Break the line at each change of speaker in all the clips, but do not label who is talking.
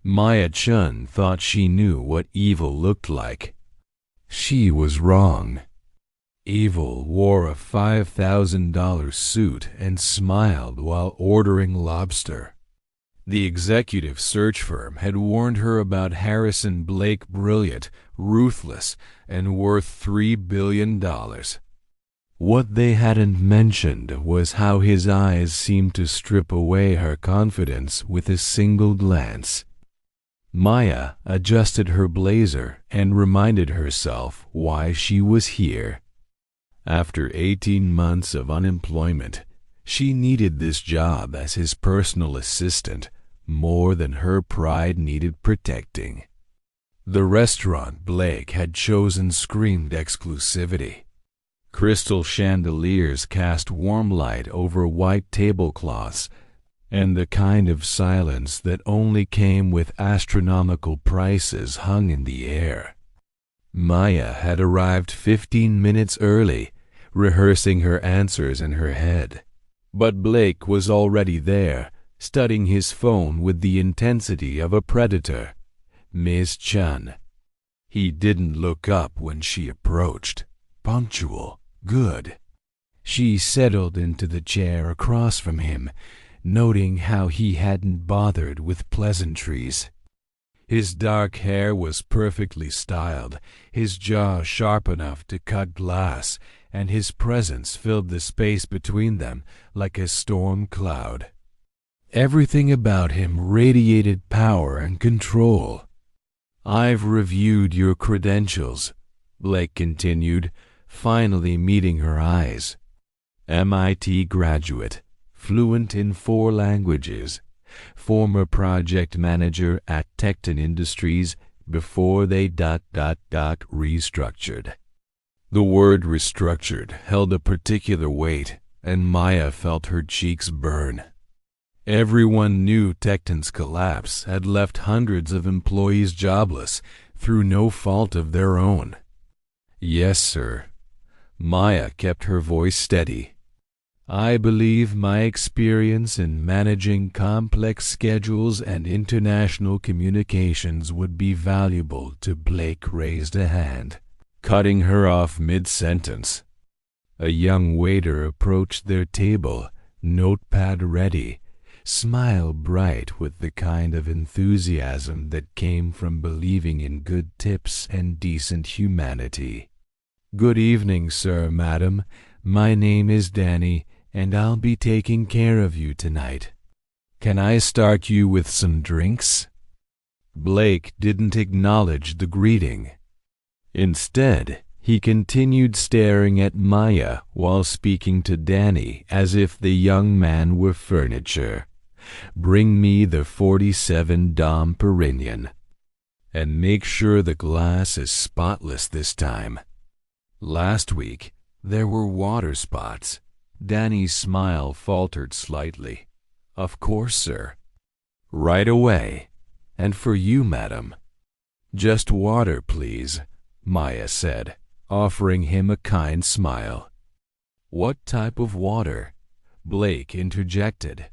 Maya Chun thought she knew what evil looked like. She was wrong. Evil wore a $5,000 suit and smiled while ordering lobster. The executive search firm had warned her about Harrison Blake, brilliant, ruthless, and worth $3 billion. What they hadn't mentioned was how his eyes seemed to strip away her confidence with a single glance. Maya adjusted her blazer and reminded herself why she was here. After 18 months of unemployment, she needed this job as his personal assistant more than her pride needed protecting. The restaurant Blake had chosen screamed exclusivity. Crystal chandeliers cast warm light over white tablecloths, and the kind of silence that only came with astronomical prices hung in the air. Maya had arrived 15 minutes early, rehearsing her answers in her head. But Blake was already there, studying his phone with the intensity of a predator. Miss Chun. He didn't look up when she approached. Punctual. Good. She settled into the chair across from him, noting how he hadn't bothered with pleasantries. His dark hair was perfectly styled, his jaw sharp enough to cut glass, and his presence filled the space between them like a storm cloud. Everything about him radiated power and control. "I've reviewed your credentials," Blake continued, finally meeting her eyes. "MIT graduate, fluent in 4 languages, former project manager at Tecton Industries before they restructured." The word restructured held a particular weight, and Maya felt her cheeks burn. Everyone knew Tecton's collapse had left hundreds of employees jobless through no fault of their own. "Yes, sir." Maya kept her voice steady. "I believe my experience in managing complex schedules and international communications would be valuable to." Blake raised a hand, cutting her off mid-sentence. A young waiter approached their table, notepad ready, smile bright with the kind of enthusiasm that came from believing in good tips and decent humanity. "Good evening, sir, madam. My name is Danny, and I'll be taking care of you tonight. Can I start you with some drinks?" Blake didn't acknowledge the greeting. Instead, he continued staring at Maya while speaking to Danny as if the young man were furniture. "Bring me the 47 Dom Perignon. And make sure the glass is spotless this time." Last week, there were water spots. Danny's smile faltered slightly. "Of course, sir." "Right away. And for you, madam." "Just water, please," Maya said, offering him a kind smile. "What type of water?" Blake interjected.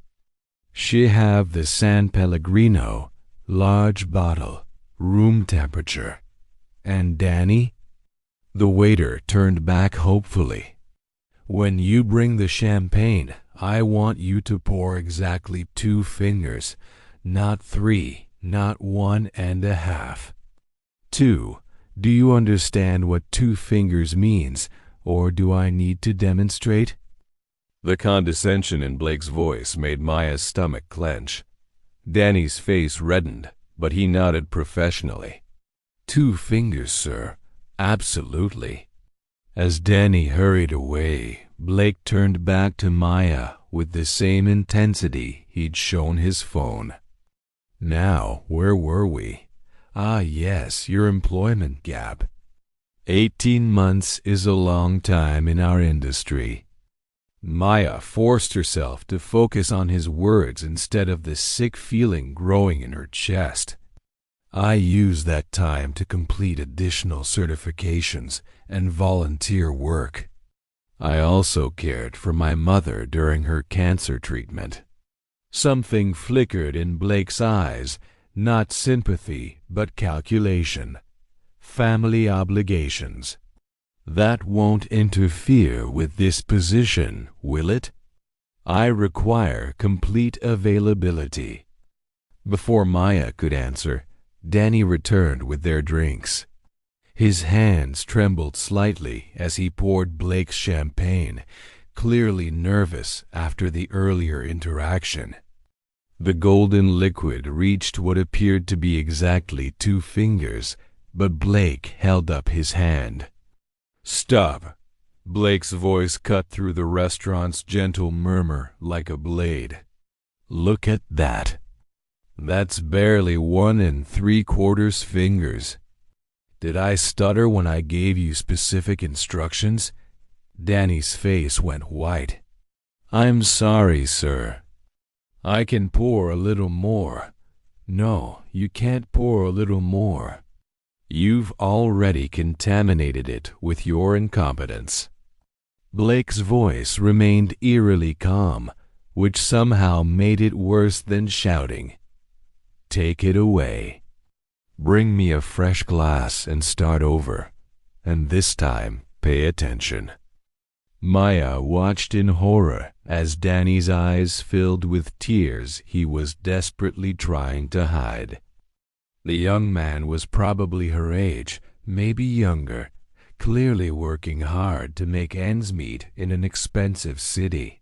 "She have the San Pellegrino, large bottle, room temperature." "And Danny?" The waiter turned back hopefully. "When you bring the champagne, I want you to pour exactly 2 fingers, not 3, not 1.5. 2. Do you understand what 2 fingers means, or do I need to demonstrate?" The condescension in Blake's voice made Maya's stomach clench. Danny's face reddened, but he nodded professionally. "2 fingers, sir. Absolutely." As Danny hurried away, Blake turned back to Maya with the same intensity he'd shown his phone. "Now, where were we? Ah, yes, your employment gap. 18 months is a long time in our industry." Maya forced herself to focus on his words instead of the sick feeling growing in her chest. "I used that time to complete additional certifications and volunteer work. I also cared for my mother during her cancer treatment." Something flickered in Blake's eyes, not sympathy, but calculation. Family obligations. That won't interfere with this position, will it? I require complete availability. Before Maya could answer, Danny returned with their drinks. His hands trembled slightly as he poured Blake's champagne, clearly nervous after the earlier interaction. The golden liquid reached what appeared to be exactly 2 fingers, but Blake held up his hand. "Stop!" Blake's voice cut through the restaurant's gentle murmur like a blade. "Look at that. That's barely 1 3/4 fingers. Did I stutter when I gave you specific instructions?" Danny's face went white. "I'm sorry, sir. I can pour a little more." "No, you can't pour a little more. You've already contaminated it with your incompetence." Blake's voice remained eerily calm, which somehow made it worse than shouting. "Take it away. Bring me a fresh glass and start over, and this time pay attention." Maya watched in horror as Danny's eyes filled with tears he was desperately trying to hide. The young man was probably her age, maybe younger, clearly working hard to make ends meet in an expensive city.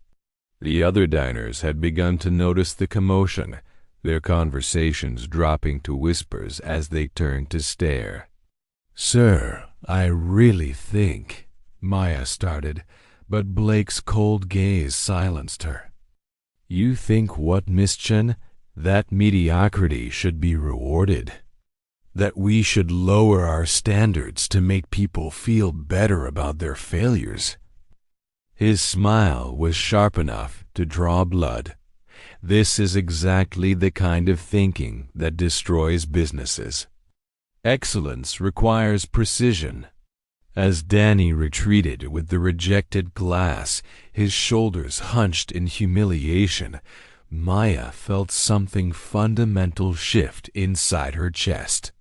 The other diners had begun to notice the commotion, their conversations dropping to whispers as they turned to stare. "Sir, I really think," Maya started, but Blake's cold gaze silenced her. "You think what, Miss Chen? That mediocrity should be rewarded? That we should lower our standards to make people feel better about their failures?" His smile was sharp enough to draw blood. This is exactly the kind of thinking that destroys businesses. Excellence requires precision. As Danny retreated with the rejected glass, his shoulders hunched in humiliation, Maya felt something fundamental shift inside her chest.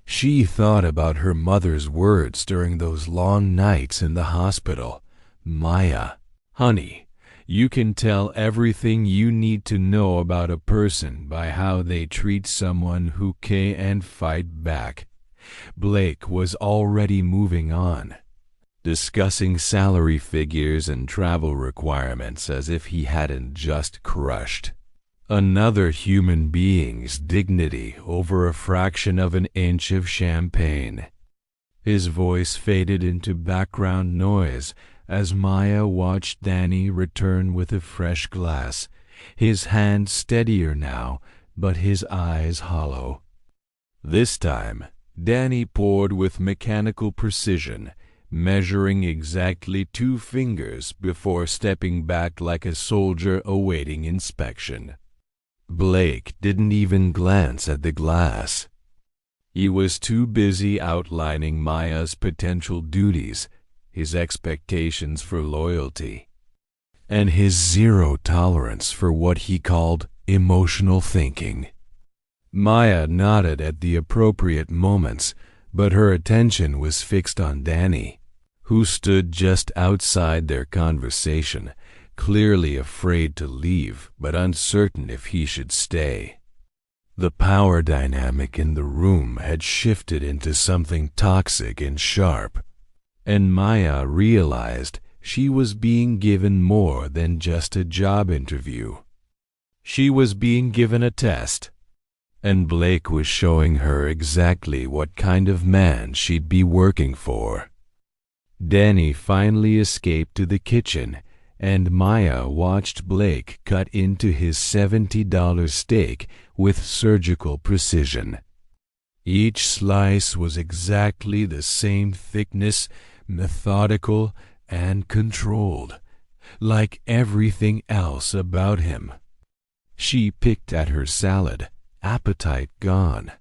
She thought about her mother's words during those long nights in the hospital. "Maya, honey, you can tell everything you need to know about a person by how they treat someone who can fight back." Blake was already moving on, discussing salary figures and travel requirements as if he hadn't just crushed another human being's dignity over a fraction of an inch of champagne. His voice faded into background noise as Maya watched Danny return with a fresh glass, his hand steadier now, but his eyes hollow. This time, Danny poured with mechanical precision, measuring exactly 2 fingers before stepping back like a soldier awaiting inspection. Blake didn't even glance at the glass. He was too busy outlining Maya's potential duties, his expectations for loyalty, and his zero tolerance for what he called emotional thinking. Maya nodded at the appropriate moments, but her attention was fixed on Danny, who stood just outside their conversation, clearly afraid to leave but uncertain if he should stay. The power dynamic in the room had shifted into something toxic and sharp, and Maya realized she was being given more than just a job interview. She was being given a test, and Blake was showing her exactly what kind of man she'd be working for. Danny finally escaped to the kitchen, and Maya watched Blake cut into his $70 steak with surgical precision. Each slice was exactly the same thickness, methodical and controlled, like everything else about him. She picked at her salad, appetite gone,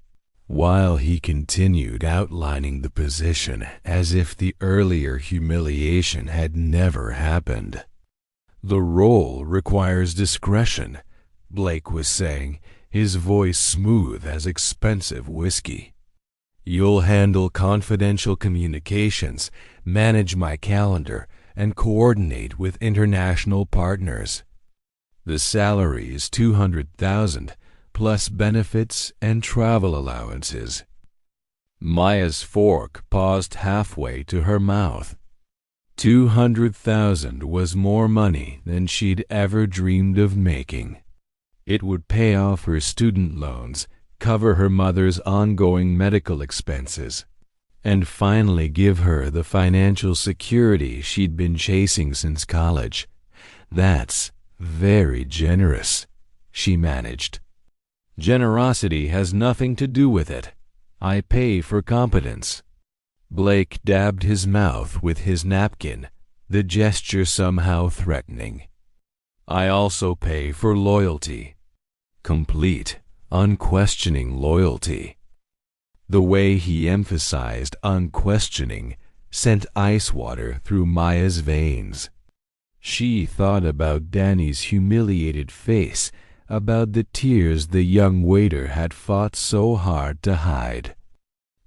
while he continued outlining the position as if the earlier humiliation had never happened. "The role requires discretion," Blake was saying, his voice smooth as expensive whiskey. "You'll handle confidential communications, manage my calendar, and coordinate with international partners. The salary is $200,000 plus benefits and travel allowances." Maya's fork paused halfway to her mouth. 200,000 was more money than she'd ever dreamed of making. It would pay off her student loans, cover her mother's ongoing medical expenses, and finally give her the financial security she'd been chasing since college. "That's very generous," she managed. "Generosity has nothing to do with it. I pay for competence." Blake dabbed his mouth with his napkin, the gesture somehow threatening. "I also pay for loyalty. Complete, unquestioning loyalty." The way he emphasized unquestioning sent ice water through Maya's veins. She thought about Danny's humiliated face, about the tears the young waiter had fought so hard to hide.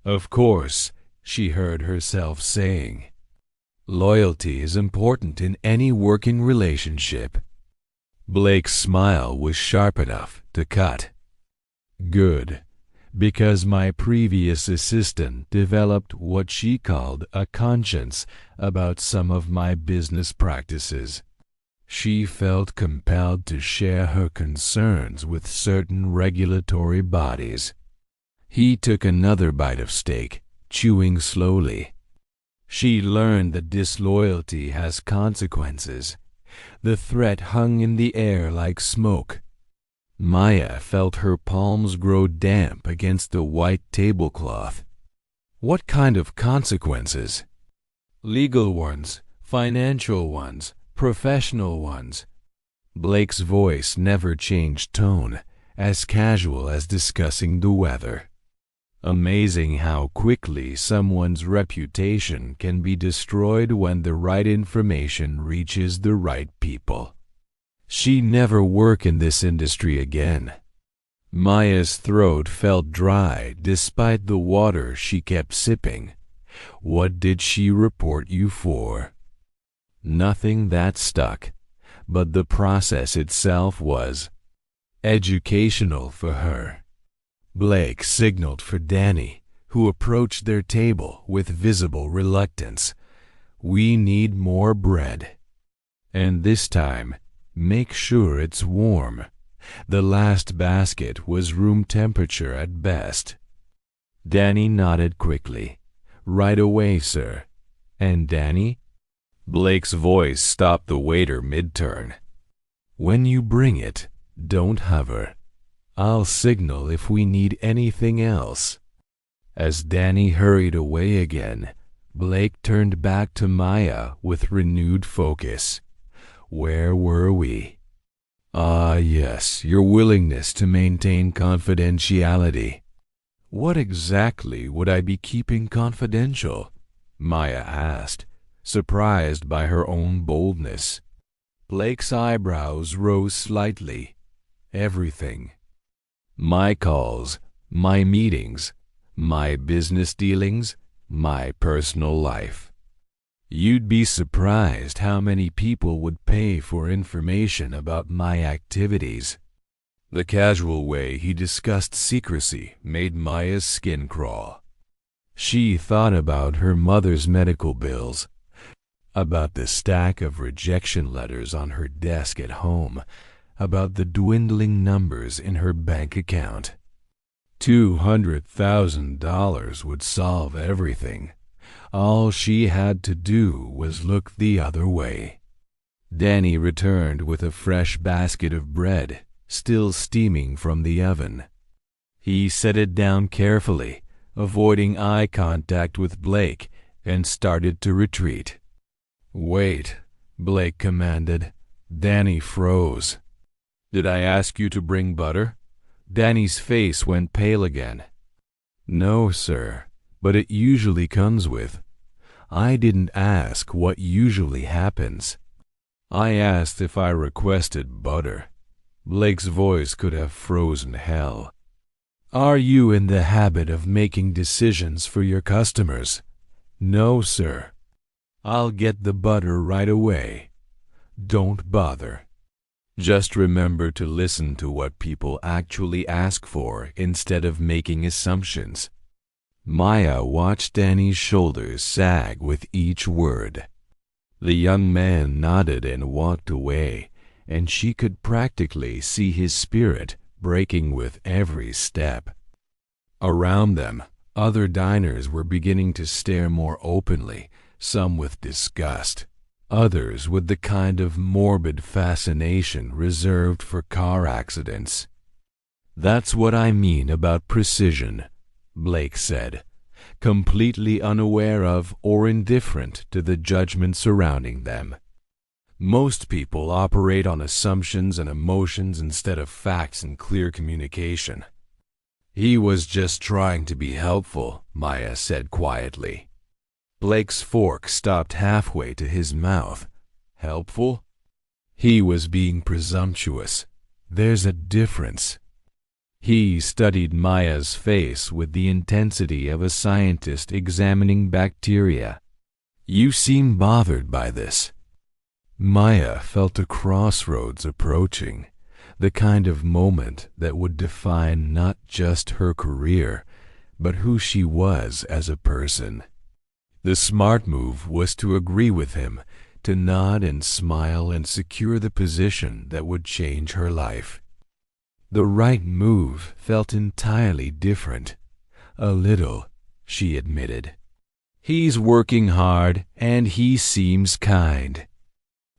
"Of course," she heard herself saying, "loyalty is important in any working relationship." Blake's smile was sharp enough to cut. "Good, because my previous assistant developed what she called a conscience about some of my business practices. She felt compelled to share her concerns with certain regulatory bodies." He took another bite of steak, chewing slowly. "She learned that disloyalty has consequences. The threat hung in the air like smoke." Maya felt her palms grow damp against the white tablecloth. "What kind of consequences?" "Legal ones, financial ones, professional ones." Blake's voice never changed tone, as casual as discussing the weather. Amazing how quickly someone's reputation can be destroyed when the right information reaches the right people. "She never work in this industry again." Maya's throat felt dry despite the water she kept sipping. "What did she report you for?" Nothing that stuck, but the process itself was educational for her. Blake signaled for Danny, who approached their table with visible reluctance. "We need more bread. And this time, make sure it's warm." The last basket was room temperature at best. Danny nodded quickly. "Right away, sir." "And Danny?" Blake's voice stopped the waiter mid-turn. "When you bring it, don't hover. I'll signal if we need anything else." As Danny hurried away again, Blake turned back to Maya with renewed focus. "Where were we?" "Ah, yes, your willingness to maintain confidentiality." "What exactly would I be keeping confidential?" Maya asked, surprised by her own boldness. Blake's eyebrows rose slightly. "Everything. My calls, my meetings, my business dealings, my personal life. You'd be surprised how many people would pay for information about my activities." The casual way he discussed secrecy made Maya's skin crawl. She thought about her mother's medical bills, about the stack of rejection letters on her desk at home, about the dwindling numbers in her bank account. $200,000 would solve everything. All she had to do was look the other way. Danny returned with a fresh basket of bread, still steaming from the oven. He set it down carefully, avoiding eye contact with Blake, and started to retreat. "Wait," Blake commanded. Danny froze. "Did I ask you to bring butter?" Danny's face went pale again. "No, sir, but it usually comes with." "I didn't ask what usually happens. I asked if I requested butter." Blake's voice could have frozen hell. "Are you in the habit of making decisions for your customers?" "No, sir." "I'll get the butter right away. Don't bother. Just remember to listen to what people actually ask for instead of making assumptions." Maya watched Danny's shoulders sag with each word. The young man nodded and walked away, and she could practically see his spirit breaking with every step. Around them, other diners were beginning to stare more openly, some with disgust, others with the kind of morbid fascination reserved for car accidents. "That's what I mean about precision," Blake said, completely unaware of or indifferent to the judgment surrounding them. "Most people operate on assumptions and emotions instead of facts and clear communication." "He was just trying to be helpful," Maya said quietly. Blake's fork stopped halfway to his mouth. "Helpful?" "He was being presumptuous. There's a difference." He studied Maya's face with the intensity of a scientist examining bacteria. "You seem bothered by this." Maya felt a crossroads approaching, the kind of moment that would define not just her career, but who she was as a person. The smart move was to agree with him, to nod and smile and secure the position that would change her life. The right move felt entirely different. "A little," she admitted. "He's working hard, and he seems kind."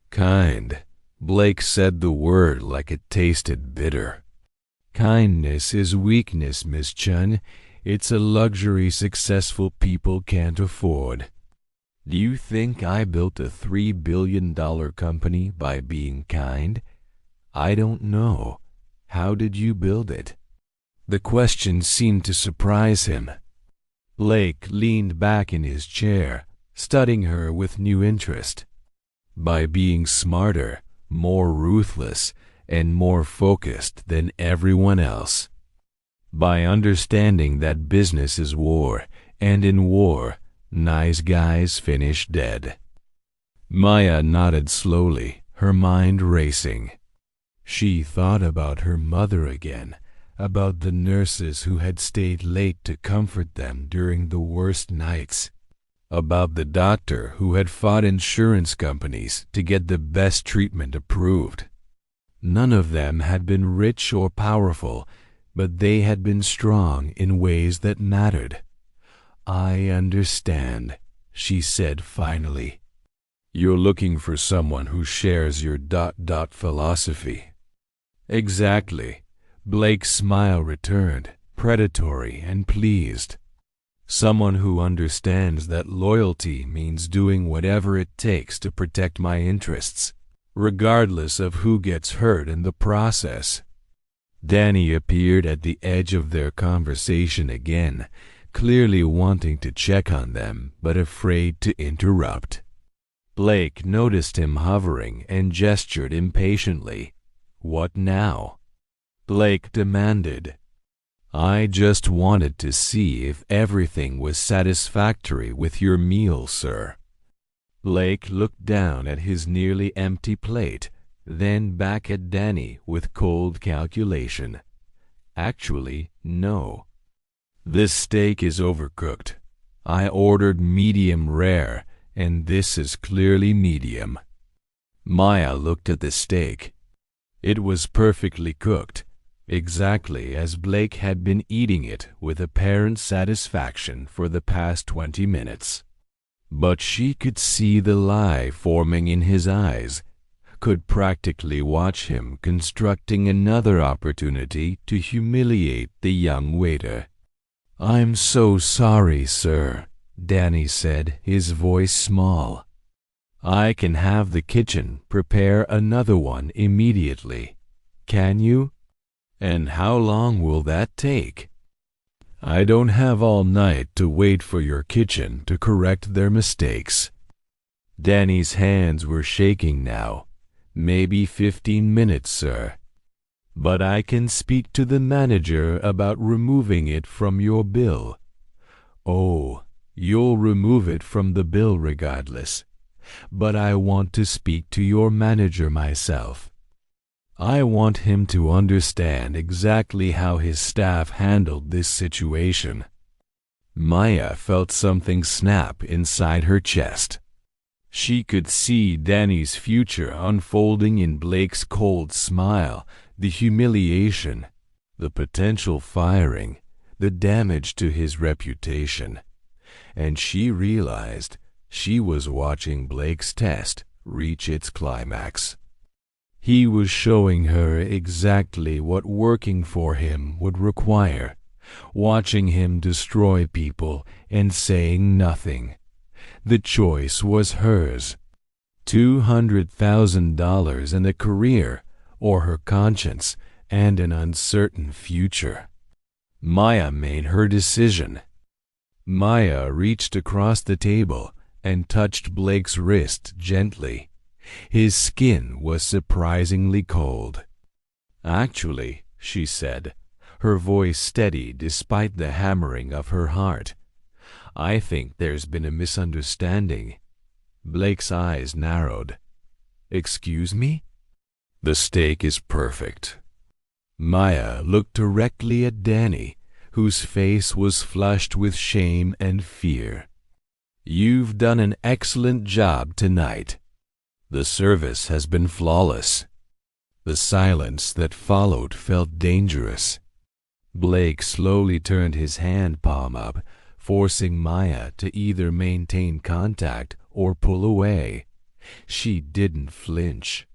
"Kind." Blake said the word like it tasted bitter. "Kindness is weakness, Miss Chun. It's a luxury successful people can't afford." "Do you think I built a $3 billion company by being kind?" "I don't know. How did you build it?" The question seemed to surprise him. Blake leaned back in his chair, studying her with new interest. "By being smarter, more ruthless, and more focused than everyone else. By understanding that business is war, and in war, nice guys finish dead." Maya nodded slowly, her mind racing. She thought about her mother again, about the nurses who had stayed late to comfort them during the worst nights, about the doctor who had fought insurance companies to get the best treatment approved. None of them had been rich or powerful, but they had been strong in ways that mattered. "I understand," she said finally. "You're looking for someone who shares your philosophy." "Exactly." Blake's smile returned, predatory and pleased. "Someone who understands that loyalty means doing whatever it takes to protect my interests, regardless of who gets hurt in the process." Danny appeared at the edge of their conversation again, clearly wanting to check on them, but afraid to interrupt. Blake noticed him hovering and gestured impatiently. "What now?" Blake demanded. "I just wanted to see if everything was satisfactory with your meal, sir." Blake looked down at his nearly empty plate, then back at Danny with cold calculation. "Actually, no. This steak is overcooked. I ordered medium rare, and this is clearly medium." Maya looked at the steak. It was perfectly cooked, exactly as Blake had been eating it with apparent satisfaction for the past 20 minutes. But she could see the lie forming in his eyes, could practically watch him constructing another opportunity to humiliate the young waiter. "I'm so sorry, sir," Danny said, his voice small. "I can have the kitchen prepare another one immediately. Can you? And how long will that take?" "I don't have all night to wait for your kitchen to correct their mistakes." Danny's hands were shaking now. "Maybe 15 minutes, sir." but I can speak to the manager about removing it from your bill. Oh, you'll remove it from the bill regardless, but I want to speak to your manager myself. I want him to understand exactly how his staff handled this situation." Maya felt something snap inside her chest. She could see Danny's future unfolding in Blake's cold smile, the humiliation, the potential firing, the damage to his reputation. And she realized she was watching Blake's test reach its climax. He was showing her exactly what working for him would require, watching him destroy people and saying nothing. The choice was hers: $200,000 and a career, or her conscience and an uncertain future. Maya made her decision. Maya reached across the table and touched Blake's wrist gently. His skin was surprisingly cold. "Actually," she said, her voice steady despite the hammering of her heart, "I think there's been a misunderstanding." Blake's eyes narrowed. "Excuse me?" "The steak is perfect." Maya looked directly at Danny, whose face was flushed with shame and fear. "You've done an excellent job tonight. The service has been flawless." The silence that followed felt dangerous. Blake slowly turned his hand palm up, forcing Maya to either maintain contact or pull away. She didn't flinch.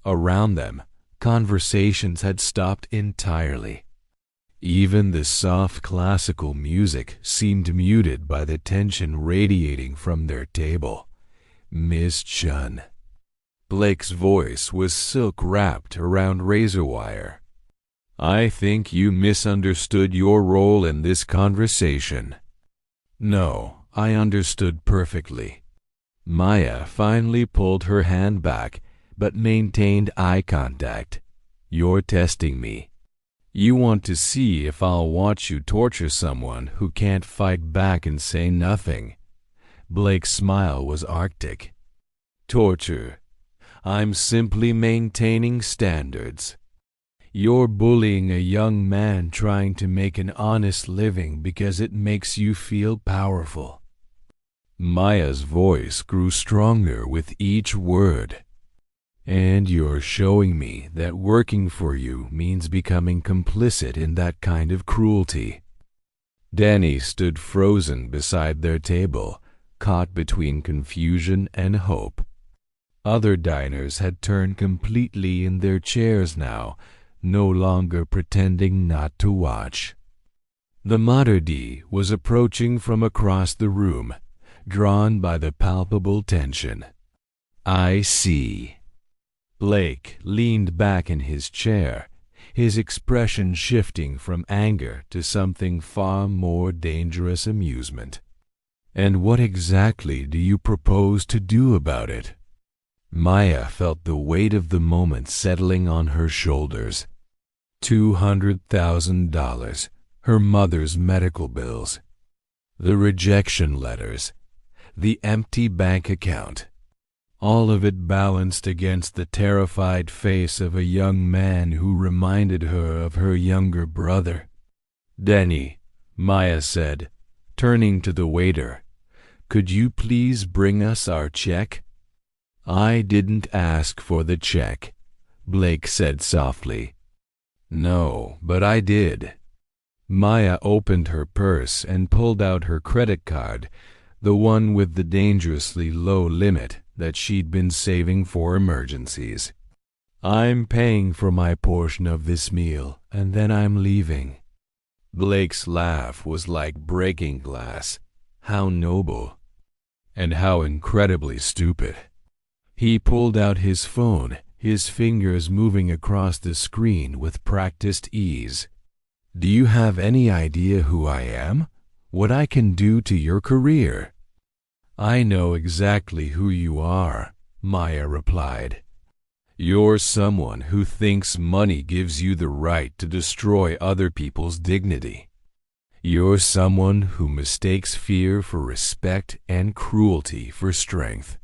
Around them, conversations had stopped entirely. Even the soft classical music seemed muted by the tension radiating from their table. "Miss Chun." Blake's voice was silk-wrapped around razor wire. "I think you misunderstood your role in this conversation." "No, I understood perfectly." Maya finally pulled her hand back, but maintained eye contact. "You're testing me. You want to see if I'll watch you torture someone who can't fight back and say nothing." Blake's smile was arctic. "Torture. I'm simply maintaining standards. You're bullying a young man trying to make an honest living because it makes you feel powerful." Maya's voice grew stronger with each word. "And you're showing me that working for you means becoming complicit in that kind of cruelty." Danny stood frozen beside their table, caught between confusion and hope. Other diners had turned completely in their chairs now, no longer pretending not to watch. The maître d' was approaching from across the room, drawn by the palpable tension. "I see." Blake leaned back in his chair, his expression shifting from anger to something far more dangerous amusement. "And what exactly do you propose to do about it?" Maya felt the weight of the moment settling on her shoulders. $200,000, her mother's medical bills, the rejection letters, the empty bank account, all of it balanced against the terrified face of a young man who reminded her of her younger brother. "Danny," Maya said, turning to the waiter, "could you please bring us our check?" "I didn't ask for the check," Blake said softly. "No, but I did." Maya opened her purse and pulled out her credit card, the one with the dangerously low limit that she'd been saving for emergencies. "I'm paying for my portion of this meal, and then I'm leaving." Blake's laugh was like breaking glass. How noble, and how incredibly stupid. He pulled out his phone, his fingers moving across the screen with practiced ease. "Do you have any idea who I am? What I can do to your career?" "I know exactly who you are," Maya replied. You're someone who thinks money gives you the right to destroy other people's dignity. You're someone who mistakes fear for respect and cruelty for strength.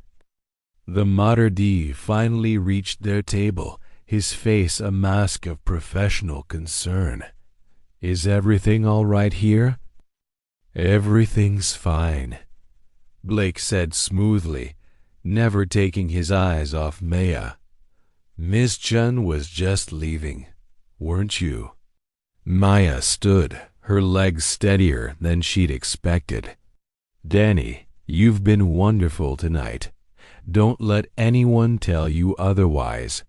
The Mater D finally reached their table, his face a mask of professional concern. Is everything all right here? Everything's fine, Blake said smoothly, never taking his eyes off Maya. Miss Chun was just leaving, weren't you? Maya stood, her legs steadier than she'd expected. Danny, you've been wonderful tonight. Don't let anyone tell you otherwise.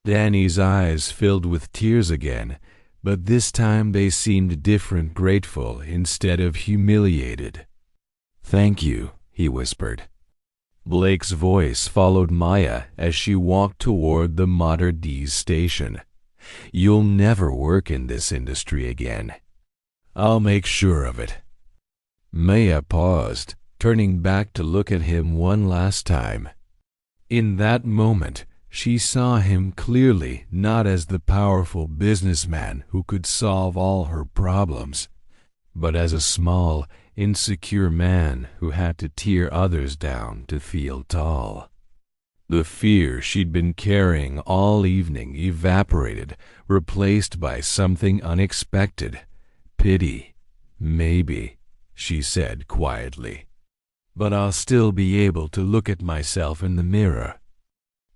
Danny's eyes filled with tears again, but this time they seemed different, grateful instead of humiliated. Thank you, he whispered. Blake's voice followed Maya as she walked toward the Mater D's station. You'll never work in this industry again. I'll make sure of it. Maya paused, turning back to look at him one last time. In that moment, she saw him clearly, not as the powerful businessman who could solve all her problems, but as a small, insecure man who had to tear others down to feel tall. The fear she'd been carrying all evening evaporated, replaced by something unexpected. Pity. Maybe, she said quietly. But I'll still be able to look at myself in the mirror.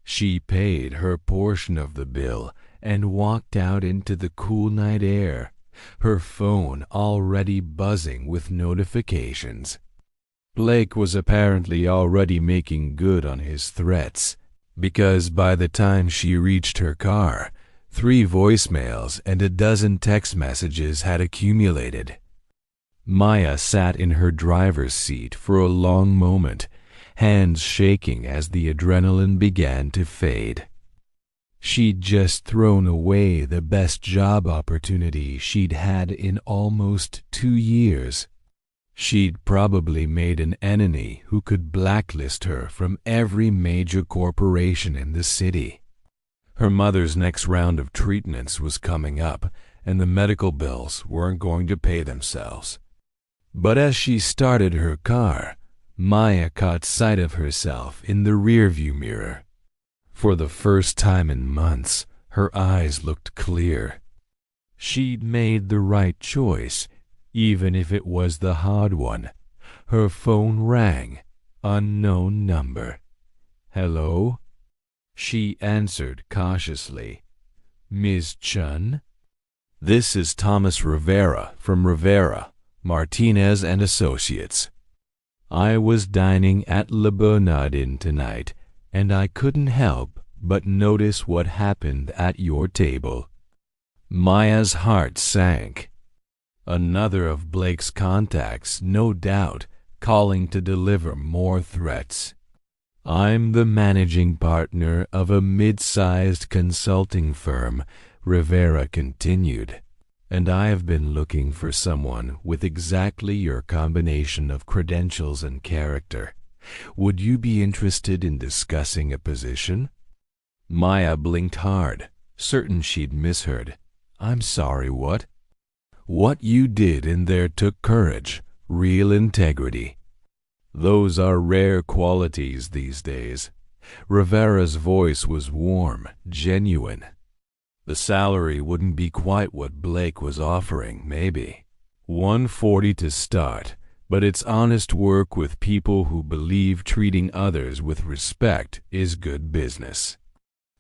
She paid her portion of the bill and walked out into the cool night air, her phone already buzzing with notifications. Blake was apparently already making good on his threats, because by the time she reached her car, 3 voicemails and a dozen text messages had accumulated. Maya sat in her driver's seat for a long moment, hands shaking as the adrenaline began to fade. She'd just thrown away the best job opportunity she'd had in almost 2 years. She'd probably made an enemy who could blacklist her from every major corporation in the city. Her mother's next round of treatments was coming up, and the medical bills weren't going to pay themselves. But as she started her car, Maya caught sight of herself in the rearview mirror. For the first time in months, her eyes looked clear. She'd made the right choice, even if it was the hard one. Her phone rang. Unknown number. Hello? She answered cautiously. Ms. Chun? This is Thomas Rivera from Rivera, Martinez and Associates. I was dining at Le Bernardin tonight, and I couldn't help but notice what happened at your table. Maya's heart sank. Another of Blake's contacts, no doubt, calling to deliver more threats. I'm the managing partner of a mid-sized consulting firm, Rivera continued, and I have been looking for someone with exactly your combination of credentials and character. Would you be interested in discussing a position? Maya blinked hard, certain she'd misheard. I'm sorry, what? What you did in there took courage, real integrity. Those are rare qualities these days. Rivera's voice was warm, genuine. The salary wouldn't be quite what Blake was offering, maybe. $140 to start, but it's honest work with people who believe treating others with respect is good business.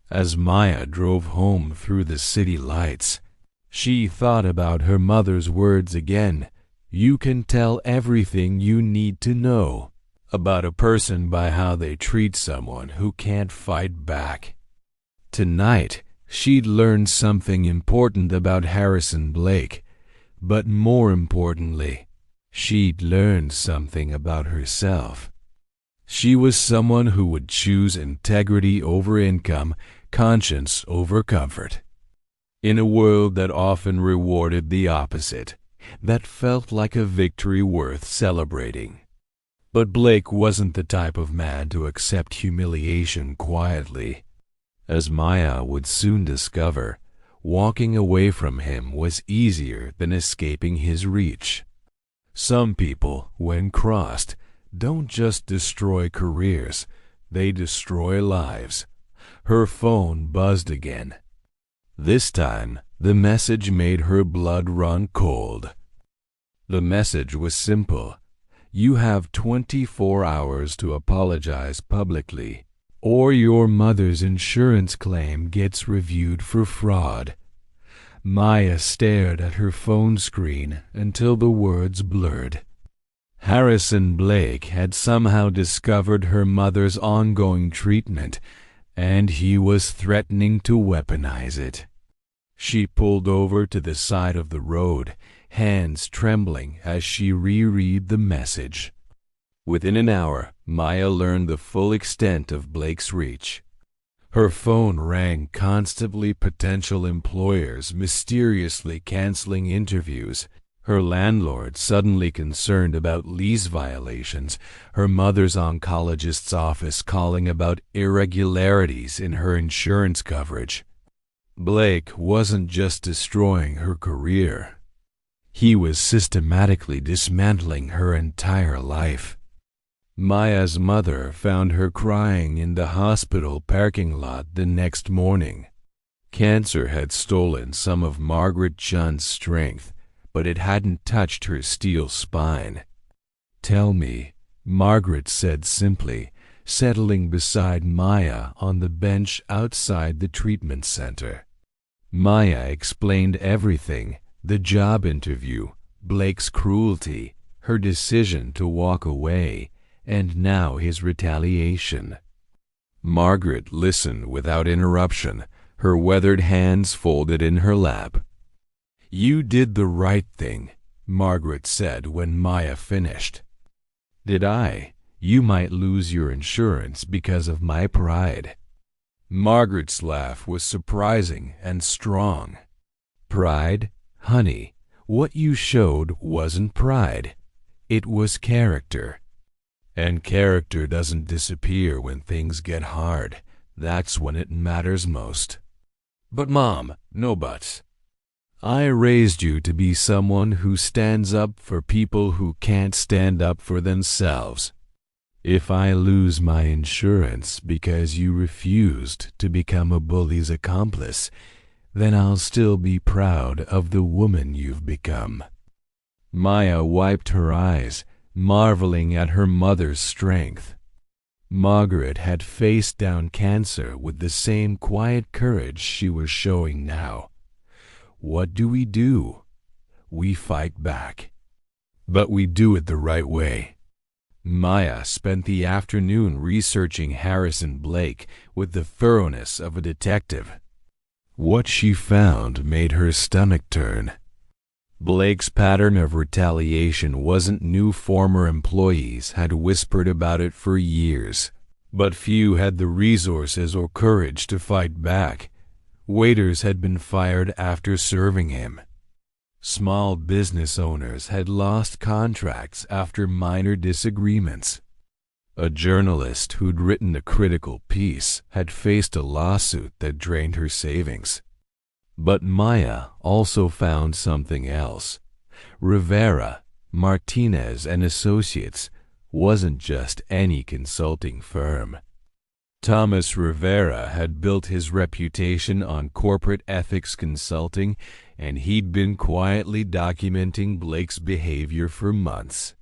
As Maya drove home through the city lights, she thought about her mother's words again. You can tell everything you need to know about a person by how they treat someone who can't fight back. Tonight, she'd learned something important about Harrison Blake, but more importantly, she'd learned something about herself. She was someone who would choose integrity over income, conscience over comfort. In a world that often rewarded the opposite, that felt like a victory worth celebrating. But Blake wasn't the type of man to accept humiliation quietly. As Maya would soon discover, walking away from him was easier than escaping his reach. Some people, when crossed, don't just destroy careers, they destroy lives. Her phone buzzed again. This time, the message made her blood run cold. The message was simple. You have 24 hours to apologize publicly, or your mother's insurance claim gets reviewed for fraud. Maya stared at her phone screen until the words blurred. Harrison Blake had somehow discovered her mother's ongoing treatment, and he was threatening to weaponize it. She pulled over to the side of the road, hands trembling as she reread the message. Within an hour, Maya learned the full extent of Blake's reach. Her phone rang constantly, potential employers mysteriously canceling interviews, her landlord suddenly concerned about lease violations, her mother's oncologist's office calling about irregularities in her insurance coverage. Blake wasn't just destroying her career. He was systematically dismantling her entire life. Maya's mother found her crying in the hospital parking lot the next morning. Cancer had stolen some of Margaret Chun's strength, but it hadn't touched her steel spine. "Tell me," Margaret said simply, settling beside Maya on the bench outside the treatment center. Maya explained everything: the job interview, Blake's cruelty, her decision to walk away, and now his retaliation. Margaret listened without interruption, her weathered hands folded in her lap. "You did the right thing," Margaret said when Maya finished. "Did I? You might lose your insurance because of my pride." Margaret's laugh was surprising and strong. "Pride? Honey, what you showed wasn't pride. It was character. And character doesn't disappear when things get hard. That's when it matters most." "But Mom," "No buts. I raised you to be someone who stands up for people who can't stand up for themselves. If I lose my insurance because you refused to become a bully's accomplice, then I'll still be proud of the woman you've become." Maya wiped her eyes, marveling at her mother's strength. Margaret had faced down cancer with the same quiet courage she was showing now. What do? We fight back. But we do it the right way. Maya spent the afternoon researching Harrison Blake with the thoroughness of a detective. What she found made her stomach turn. Blake's pattern of retaliation wasn't new. Former employees had whispered about it for years, but few had the resources or courage to fight back. Waiters had been fired after serving him. Small business owners had lost contracts after minor disagreements. A journalist who'd written a critical piece had faced a lawsuit that drained her savings. But Maya also found something else. Rivera, Martinez and Associates wasn't just any consulting firm. Thomas Rivera had built his reputation on corporate ethics consulting, and he'd been quietly documenting Blake's behavior for months.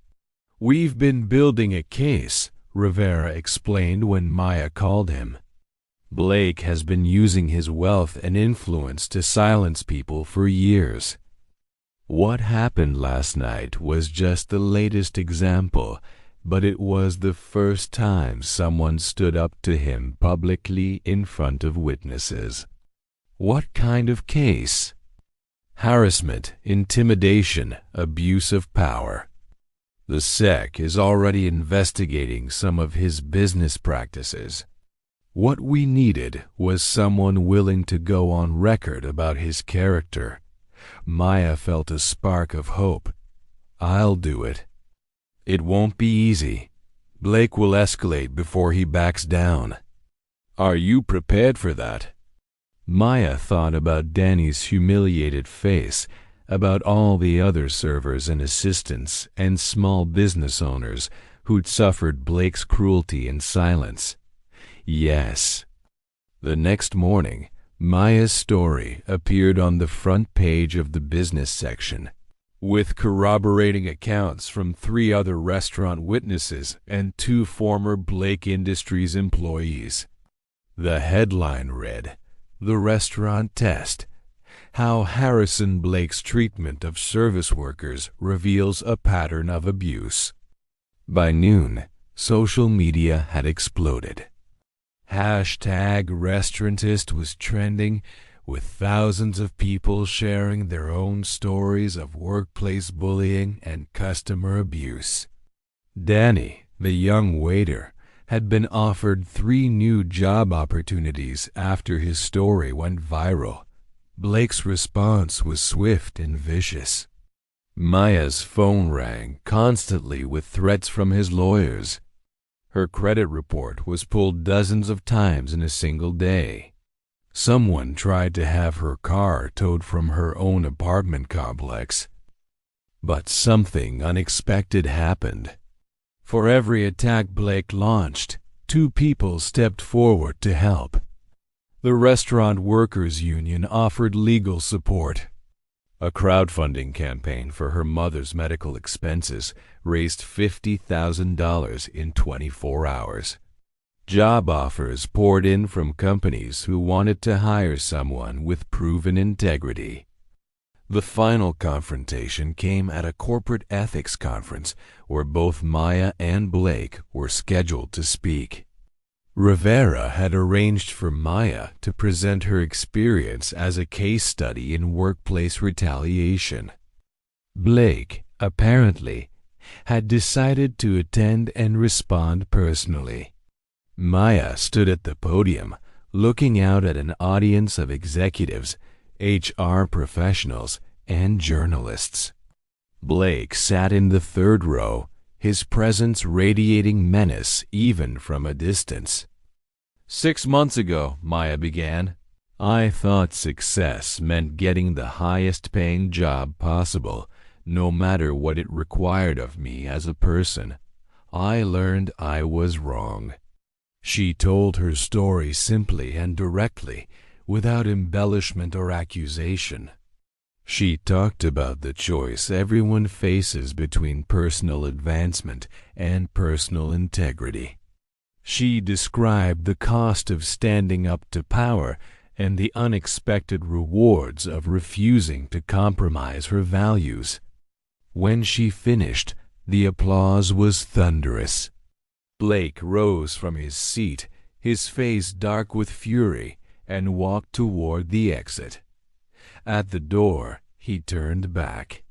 "We've been building a case," Rivera explained when Maya called him. "Blake has been using his wealth and influence to silence people for years." What happened last night was just the latest example, but it was the first time someone stood up to him publicly in front of witnesses. What kind of case? Harassment, intimidation, abuse of power. The SEC is already investigating some of his business practices. What we needed was someone willing to go on record about his character. Maya felt a spark of hope. "I'll do it." "It won't be easy. Blake will escalate before he backs down." Are you prepared for that? Maya thought about Danny's humiliated face, about all the other servers and assistants and small business owners who'd suffered Blake's cruelty in silence. Yes. The next morning, Maya's story appeared on the front page of the business section, with corroborating accounts from 3 other restaurant witnesses and 2 former Blake Industries employees. The headline read, "The Restaurant Test: How Harrison Blake's Treatment of Service Workers Reveals a Pattern of Abuse." By noon, social media had exploded. #Restaurantist was trending, with thousands of people sharing their own stories of workplace bullying and customer abuse. Danny, the young waiter, had been offered 3 new job opportunities after his story went viral. Blake's response was swift and vicious. Maya's phone rang constantly with threats from his lawyers. Her credit report was pulled dozens of times in a single day. Someone tried to have her car towed from her own apartment complex. But something unexpected happened. For every attack Blake launched, 2 people stepped forward to help. The Restaurant Workers Union offered legal support. A crowdfunding campaign for her mother's medical expenses raised $50,000 in 24 hours. Job offers poured in from companies who wanted to hire someone with proven integrity. The final confrontation came at a corporate ethics conference where both Maya and Blake were scheduled to speak. Rivera had arranged for Maya to present her experience as a case study in workplace retaliation. Blake, apparently, had decided to attend and respond personally. Maya stood at the podium, looking out at an audience of executives, HR professionals, and journalists. Blake sat in the 3rd row, his presence radiating menace even from a distance. "6 months ago," Maya began, "I thought success meant getting the highest-paying job possible, no matter what it required of me as a person. I learned I was wrong." She told her story simply and directly, without embellishment or accusation. She talked about the choice everyone faces between personal advancement and personal integrity. She described the cost of standing up to power and the unexpected rewards of refusing to compromise her values. When she finished, the applause was thunderous. Blake rose from his seat, his face dark with fury, and walked toward the exit. At the door, he turned back.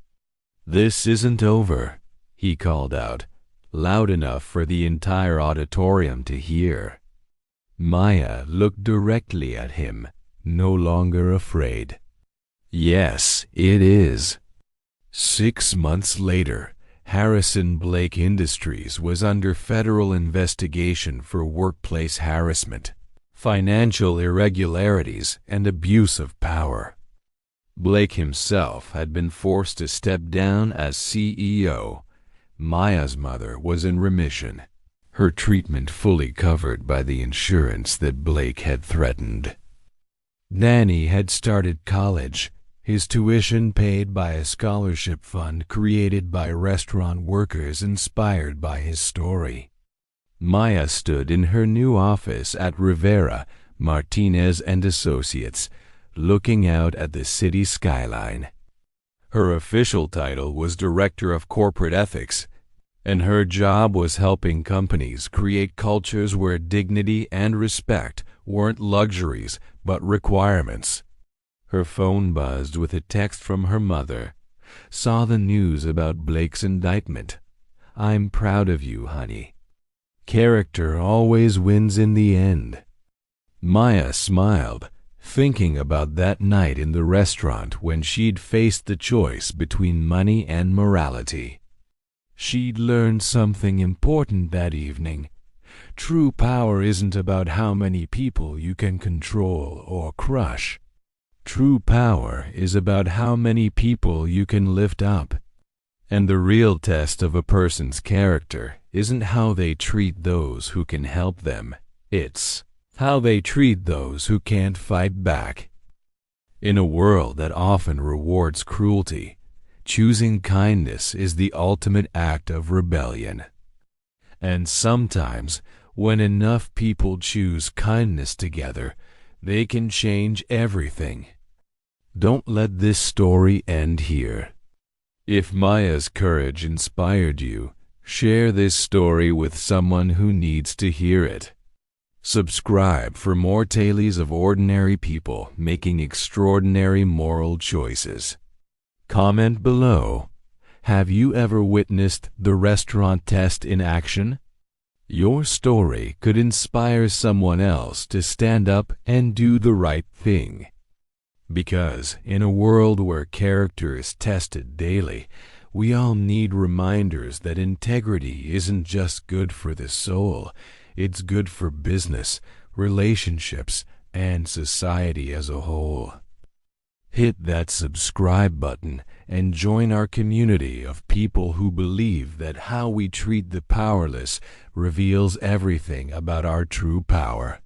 "This isn't over," he called out, loud enough for the entire auditorium to hear. Maya looked directly at him, no longer afraid. "Yes, it is." 6 months later, Harrison Blake Industries was under federal investigation for workplace harassment, financial irregularities, and abuse of power. Blake himself had been forced to step down as CEO. Maya's mother was in remission, her treatment fully covered by the insurance that Blake had threatened. Danny had started college, his tuition paid by a scholarship fund created by restaurant workers inspired by his story. Maya stood in her new office at Rivera, Martinez and Associates, looking out at the city skyline. Her official title was Director of Corporate Ethics, and her job was helping companies create cultures where dignity and respect weren't luxuries but requirements. Her phone buzzed with a text from her mother. "Saw the news about Blake's indictment. I'm proud of you, honey. Character always wins in the end." Maya smiled, thinking about that night in the restaurant when she'd faced the choice between money and morality. She'd learned something important that evening. True power isn't about how many people you can control or crush. True power is about how many people you can lift up. And the real test of a person's character isn't how they treat those who can help them. It's how they treat those who can't fight back. In a world that often rewards cruelty, choosing kindness is the ultimate act of rebellion. And sometimes, when enough people choose kindness together, they can change everything. Don't let this story end here. If Maya's courage inspired you, share this story with someone who needs to hear it. Subscribe for more tales of ordinary people making extraordinary moral choices. Comment below. Have you ever witnessed the restaurant test in action? Your story could inspire someone else to stand up and do the right thing. Because in a world where character is tested daily, we all need reminders that integrity isn't just good for the soul, it's good for business, relationships, and society as a whole. Hit that subscribe button and join our community of people who believe that how we treat the powerless reveals everything about our true power.